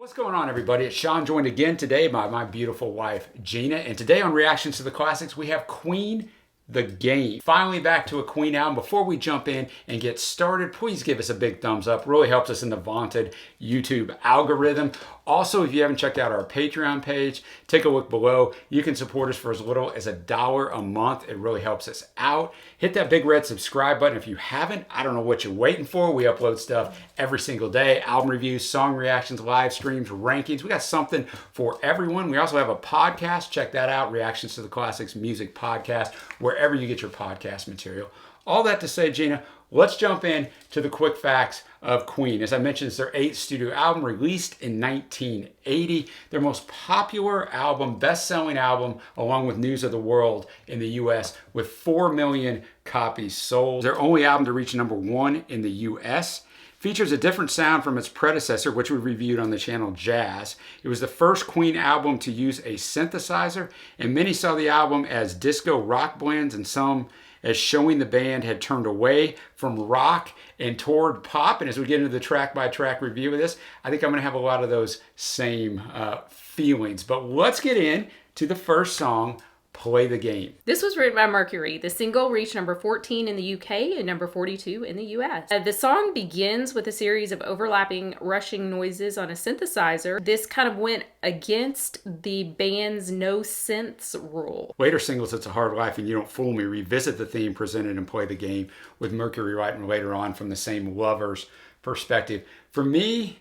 What's going on, everybody? It's Sean, joined again today by my beautiful wife, Gina. And today on Reactions to the Classics, we have Queen, The Game. Finally back to a Queen album. Before we jump in and get started, please give us a big thumbs up. Really helps us in the vaunted YouTube algorithm. Also, if you haven't checked out our Patreon page, take a look below. You can support us for as little as $1 a month. It really helps us out. Hit that big red subscribe button if you haven't. I don't know what you're waiting for. We upload stuff every single day. Album reviews, song reactions, live streams, rankings. We got something for everyone. We also have a podcast. Check that out. Reactions to the Classics Music Podcast, wherever you get your podcast material. All that to say, Gina, let's jump in to the quick facts of Queen. As I mentioned, it's their 8th studio album, released in 1980. Their most popular album, best-selling album, along with News of the World in the U.S., with 4 million copies sold. Their only album to reach #1 in the U.S. Features a different sound from its predecessor, which we reviewed on the channel Jazz. It was the first Queen album to use a synthesizer, and many saw the album as disco rock blends, and some as showing the band had turned away from rock and toward pop. And as we get into the track-by-track review of this, I think I'm going to have a lot of those same feelings. But let's get in to the first song, Play the Game. This was written by Mercury. The single reached number 14 in the UK and number 42 in the US. The song begins with a series of overlapping rushing noises on a synthesizer. This kind of went against the band's no synths rule. Later singles, It's a Hard Life and You Don't Fool Me, revisit the theme presented in Play the Game, with Mercury writing later on from the same lover's perspective. For me,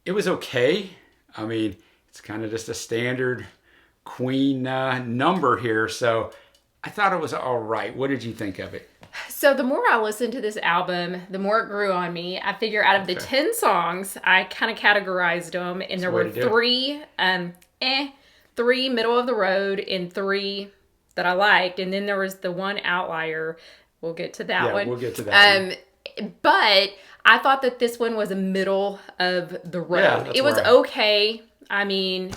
it was okay. I mean, it's kind of just a standard Queen number here, so I thought it was all right. What did you think of it? So the more I listened to this album, the more it grew on me. I figure out of the 10 songs, I kind of categorized them, and there were three middle of the road and 3 that I liked, and then there was the one outlier. We'll get to that one. We'll get to that one. But I thought that this one was a middle of the road. Yeah, it was okay. I mean,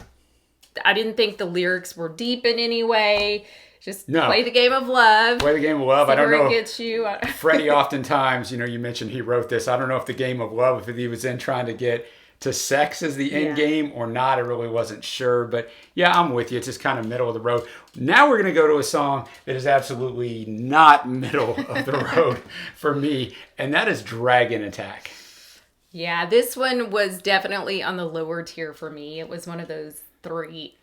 I didn't think the lyrics were deep in any way. Just play the game of love. Play the game of love. I don't know. It gets you. Freddie oftentimes, you mentioned he wrote this. I don't know if the game of love, if he was in trying to get to sex as the end game or not. I really wasn't sure. But yeah, I'm with you. It's just kind of middle of the road. Now we're going to go to a song that is absolutely not middle of the road for me. And that is Dragon Attack. Yeah, this one was definitely on the lower tier for me. It was one of those 3.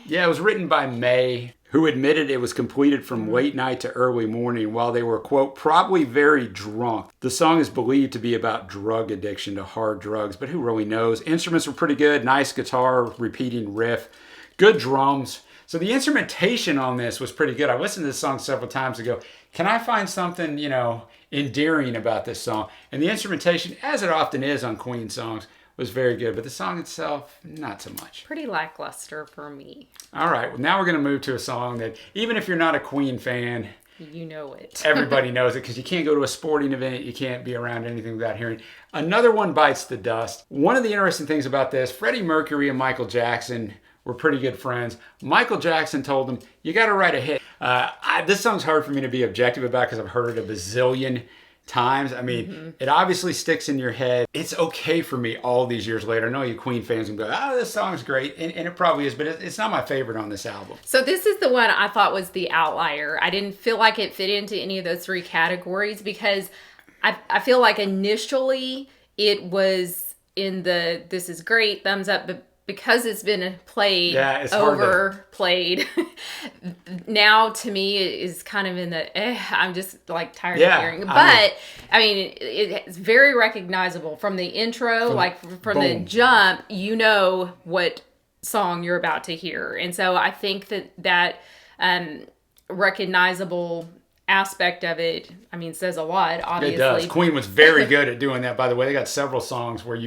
Yeah, it was written by May, who admitted it was completed from late night to early morning while they were, quote, probably very drunk. The song is believed to be about drug addiction to hard drugs, but who really knows? Instruments were pretty good. Nice guitar, repeating riff, good drums. So the instrumentation on this was pretty good. I listened to this song several times ago. Can I find something, endearing about this song? And the instrumentation, as it often is on Queen songs, was very good, but the song itself, not so much. Pretty lackluster for me. All right, well, now we're going to move to a song that, even if you're not a Queen fan, you know it. Everybody knows it, because you can't go to a sporting event, you can't be around anything without hearing. Another one bites the dust. One of the interesting things about this, Freddie Mercury and Michael Jackson were pretty good friends. Michael Jackson told him, you got to write a hit. This song's hard for me to be objective about because I've heard it a bazillion times. I mean, it obviously sticks in your head. It's okay for me all these years later. I know you Queen fans will go, this song's great, and it probably is, but it's not my favorite on this album. So this is the one I thought was the outlier. I didn't feel like it fit into any of those 3 categories because I feel like initially it was in the this is great, thumbs up, but because it's been played, overplayed, now to me it is kind of in the, I'm just like tired of hearing it. But, I mean, it's very recognizable from the intro, from the jump, you know what song you're about to hear. And so I think that recognizable aspect of it, I mean, says a lot, obviously. It does. Queen was very good at doing that, by the way. They got several songs where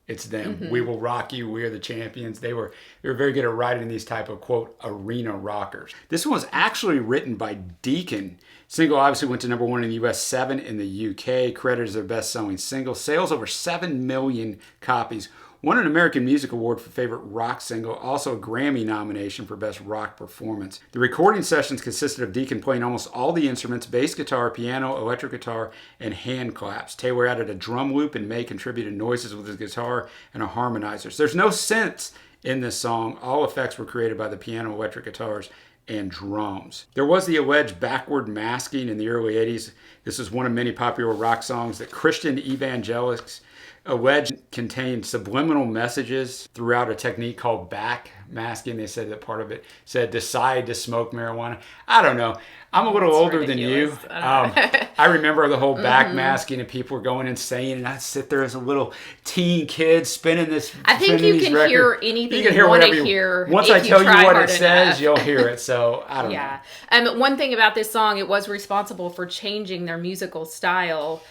it's them. We Will Rock You. We Are the Champions. They were very good at writing these type of, quote, arena rockers. This one was actually written by Deacon. Single obviously went to #1 in the US, 7 in the UK. Credited as their best-selling single. Sales over 7 million copies. Won an American Music Award for Favorite Rock Single, also a Grammy nomination for Best Rock Performance. The recording sessions consisted of Deacon playing almost all the instruments, bass guitar, piano, electric guitar, and hand claps. Taylor added a drum loop, and May contributed noises with his guitar and a harmonizer. So there's no synths in this song. All effects were created by the piano, electric guitars, and drums. There was the alleged backward masking in the early 80s. This is one of many popular rock songs that Christian evangelists alleged contained subliminal messages throughout a technique called back masking. They said that part of it said decide to smoke marijuana. I don't know. I'm a little older than you. I remember the whole back masking and people were going insane, and I'd sit there as a little teen kid spinning this. I think you can hear anything you want to hear. Once I tell you what it says, you'll hear it. So I don't know. One thing about this song, it was responsible for changing their musical style,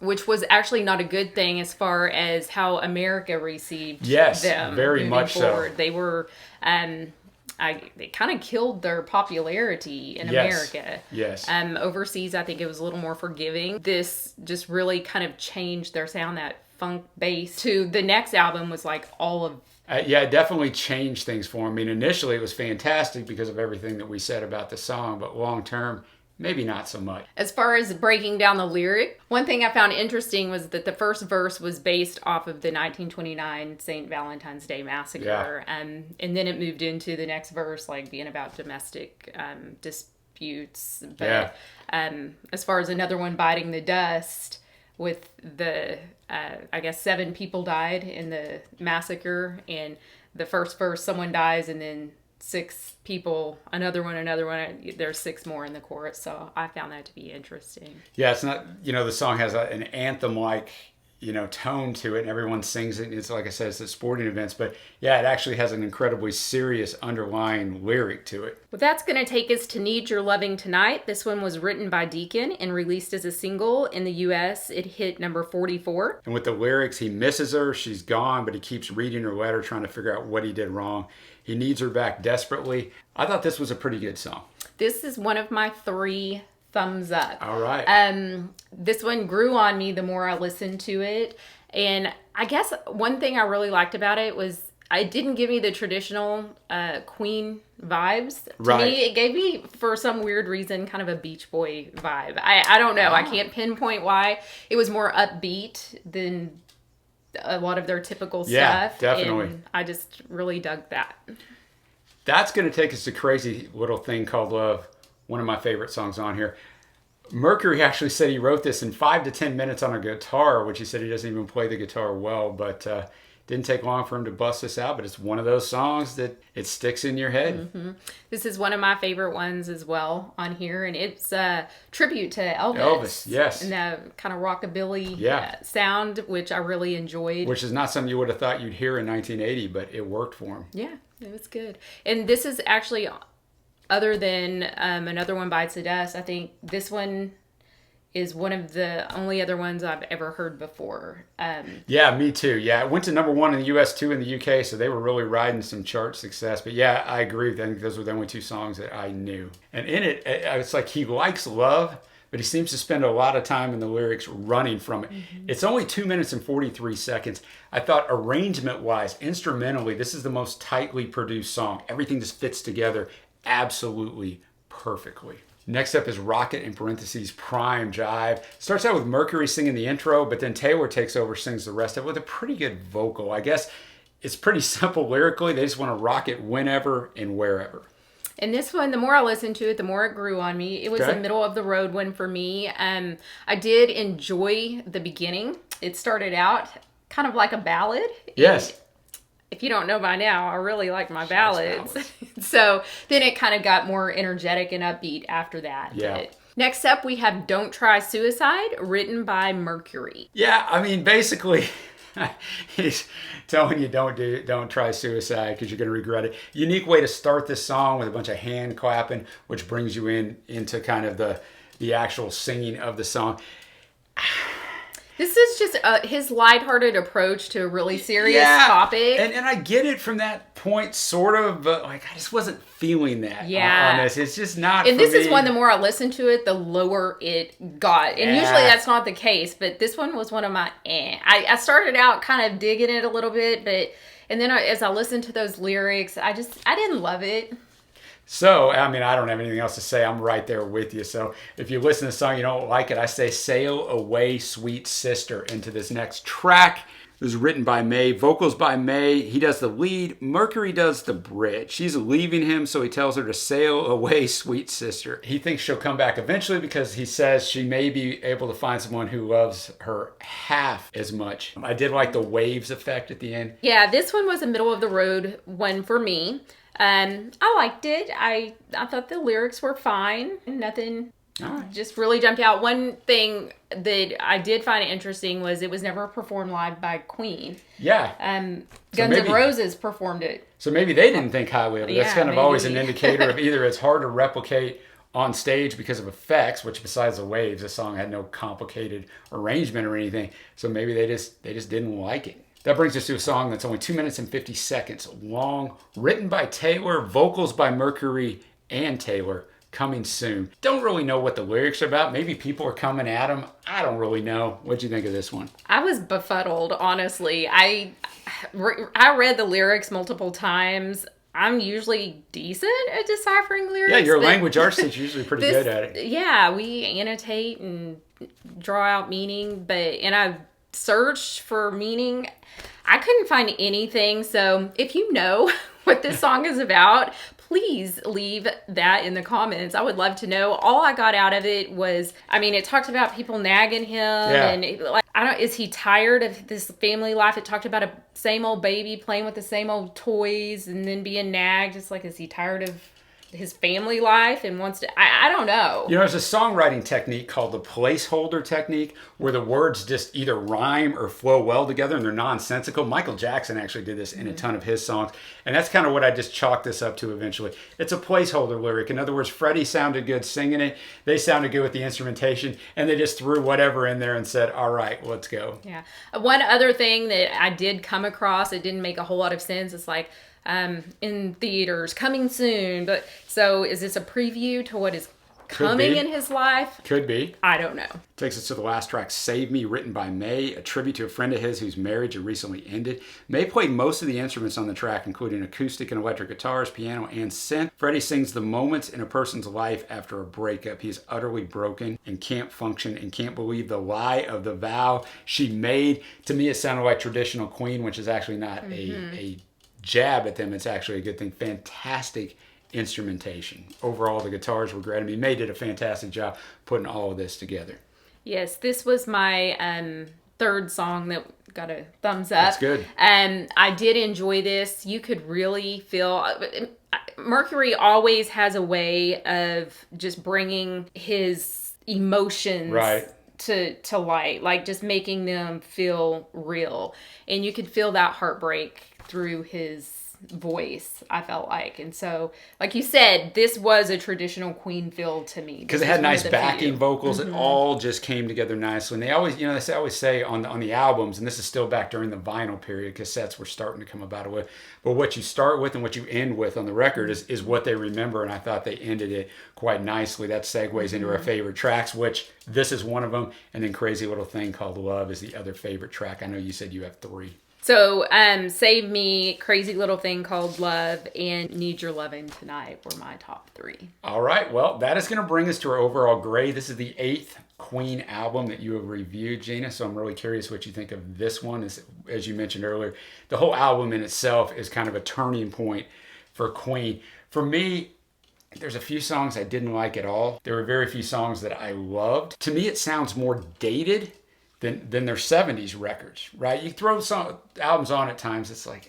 which was actually not a good thing as far as how America received them. Very much forward. so. They were, they kind of killed their popularity in America. Yes. Overseas, I think it was a little more forgiving. This just really kind of changed their sound, that funk bass. To the next album was like all of. It definitely changed things for him. I mean, initially it was fantastic because of everything that we said about the song, but long term, maybe not so much. As far as breaking down the lyric, one thing I found interesting was that the first verse was based off of the 1929 St. Valentine's Day Massacre. And then it moved into the next verse, like being about domestic disputes. But as far as another one, Biting the Dust, with the, 7 people died in the massacre. And the first verse, someone dies, and then 6 people, another one, there's 6 more in the chorus. So I found that to be interesting. Yeah, it's not, the song has an anthem-like, tone to it, and everyone sings it. It's like I said, it's at sporting events, but yeah, it actually has an incredibly serious underlying lyric to it. Well, that's going to take us to Need Your Loving Tonight. This one was written by Deacon and released as a single. In the U.S., it hit number 44. And with the lyrics, he misses her, she's gone, but he keeps reading her letter, trying to figure out what he did wrong. He needs her back desperately. I thought this was a pretty good song. This is one of my 3 thumbs up. All right. This one grew on me the more I listened to it. And I guess one thing I really liked about it was it didn't give me the traditional Queen vibes. To me, it gave me, for some weird reason, kind of a Beach Boy vibe. I don't know. I can't pinpoint why. It was more upbeat than a lot of their typical stuff. Yeah, definitely. And I just really dug that. That's going to take us to Crazy Little Thing Called Love, one of my favorite songs on here. Mercury actually said he wrote this in 5 to 10 minutes on a guitar, which he said he doesn't even play the guitar well, but didn't take long for him to bust this out. But it's one of those songs that it sticks in your head. Mm-hmm. This is one of my favorite ones as well on here, and it's a tribute to Elvis. Elvis, yes. And the kind of rockabilly sound, which I really enjoyed. Which is not something you would have thought you'd hear in 1980, but it worked for him. Yeah, it was good. And this is actually, other than Another One Bites the Dust, I think this one is one of the only other ones I've ever heard before. Yeah, me too. Yeah, it went to number 1 in the U.S., 2 in the U.K., so they were really riding some chart success. But yeah, I agree. I think those were the only 2 songs that I knew. And in it, it's like he likes love, but he seems to spend a lot of time in the lyrics running from it. Mm-hmm. It's only 2 minutes and 43 seconds. I thought arrangement-wise, instrumentally, this is the most tightly produced song. Everything just fits together absolutely perfectly. Next up is Rocket, in parentheses, Prime Jive. Starts out with Mercury singing the intro, but then Taylor takes over, sings the rest of it with a pretty good vocal. I guess it's pretty simple lyrically. They just want to rock it whenever and wherever. And this one, the more I listened to it, the more it grew on me. It was a middle of the road one for me. I did enjoy the beginning. It started out kind of like a ballad. Yes. If you don't know by now, I really like my ballads. So then it kind of got more energetic and upbeat after that. Yeah. But next up, we have Don't Try Suicide, written by Mercury. Yeah, I mean, basically, he's telling you don't try suicide because you're going to regret it. Unique way to start this song with a bunch of hand clapping, which brings you into kind of the actual singing of the song. This is just his lighthearted approach to a really serious topic. And I get it from that point, sort of, but like I just wasn't feeling that on this. It's just not. And for this me. is one, the more I listened to it, the lower it got. And usually that's not the case, but this one was one of my I started out kind of digging it a little bit, and then as I listened to those lyrics, I didn't love it. So, I mean, I don't have anything else to say. I'm right there with you. So, if you listen to the song, you don't like it, I say sail away, sweet sister, into this next track. It was written by May, vocals by May. He does the lead. Mercury does the bridge. She's leaving him, so he tells her to sail away, sweet sister. He thinks she'll come back eventually because he says she may be able to find someone who loves her half as much. I did like the waves effect at the end. Yeah, this one was a middle of the road one for me. I liked it. I thought the lyrics were fine. Nothing just really jumped out. One thing that I did find interesting was it was never performed live by Queen. Yeah. Guns N' Roses performed it. So maybe they didn't think highly of it. That's kind of always an indicator of either it's hard to replicate on stage because of effects, which besides the waves, the song had no complicated arrangement or anything. So maybe they just didn't like it. That brings us to a song that's only 2 minutes and 50 seconds long, written by Taylor, vocals by Mercury and Taylor, coming soon. Don't really know what the lyrics are about. Maybe people are coming at them. I don't really know. What'd you think of this one? I was befuddled, honestly. I read the lyrics multiple times. I'm usually decent at deciphering lyrics. Yeah, you're a language arts teacher, usually pretty good at it. Yeah, we annotate and draw out meaning, and I searched for meaning. I couldn't find anything. So if you know what this song is about, please leave that in the comments. I would love to know. All I got out of it was, I mean, it talked about people nagging him, and is he tired of this family life? It talked about a same old baby playing with the same old toys and then being nagged. It's like, is he tired of his family life and wants to, I don't know. You know, there's a songwriting technique called the placeholder technique where the words just either rhyme or flow well together and they're nonsensical. Michael Jackson actually did this in a ton of his songs. And that's kind of what I just chalked this up to eventually. It's a placeholder lyric. In other words, Freddie sounded good singing it. They sounded good with the instrumentation. And they just threw whatever in there and said, all right, let's go. Yeah. One other thing that I did come across, it didn't make a whole lot of sense. It's like, in theaters, coming soon. But so is this a preview to what is coming in his life? Could be. I don't know. Takes us to the last track, Save Me, written by May, a tribute to a friend of his whose marriage had recently ended. May played most of the instruments on the track, including acoustic and electric guitars, piano, and synth. Freddie sings the moments in a person's life after a breakup. He is utterly broken and can't function and can't believe the lie of the vow she made. To me, it sounded like traditional Queen, which is actually not a jab at them. It's actually a good thing. Fantastic instrumentation. Overall, the guitars were great. I mean, May did a fantastic job putting all of this together. Yes, this was my third song that got a thumbs up. That's good. I did enjoy this. You could really feel Mercury always has a way of just bringing his emotions to light, like just making them feel real. And you could feel that heartbreak through his voice, I felt like. And so, like you said, this was a traditional Queen feel to me. Because it had nice backing vocals. It all just came together nicely. And they always, you know, they always say on the albums, and this is still back during the vinyl period, cassettes were starting to come about with. But what you start with and what you end with on the record is what they remember. And I thought they ended it quite nicely. That segues into our favorite tracks, which this is one of them. And then Crazy Little Thing Called Love is the other favorite track. I know you said you have 3. So, Save Me, Crazy Little Thing Called Love, and Need Your Lovin' Tonight were my top 3. All right. Well, that is going to bring us to our overall grade. This is the 8th Queen album that you have reviewed, Gina. So I'm really curious what you think of this one. As you mentioned earlier, the whole album in itself is kind of a turning point for Queen. For me, there's a few songs I didn't like at all. There were very few songs that I loved. To me, it sounds more dated than their 70s records, right? You throw some albums on at times, it's like,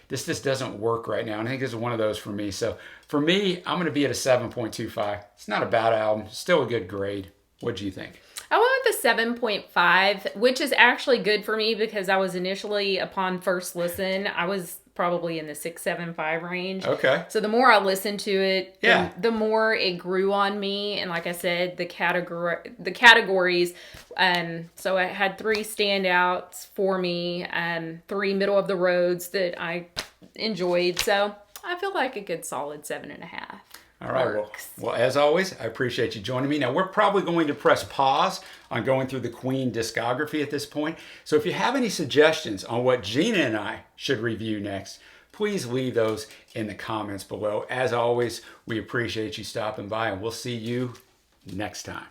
this doesn't work right now. And I think this is one of those for me. So for me, I'm going to be at a 7.25. It's not a bad album. Still a good grade. What do you think? I went with a 7.5, which is actually good for me because I was initially, upon first listen, I was probably in the 675 range. Okay. So the more I listened to it, Yeah. the more it grew on me. And like I said, the categories. So I had 3 standouts for me, 3 middle of the roads that I enjoyed. So I feel like a good solid 7.5. All right. Well, as always, I appreciate you joining me. Now, we're probably going to press pause on going through the Queen discography at this point. So if you have any suggestions on what Gina and I should review next, please leave those in the comments below. As always, we appreciate you stopping by, and we'll see you next time.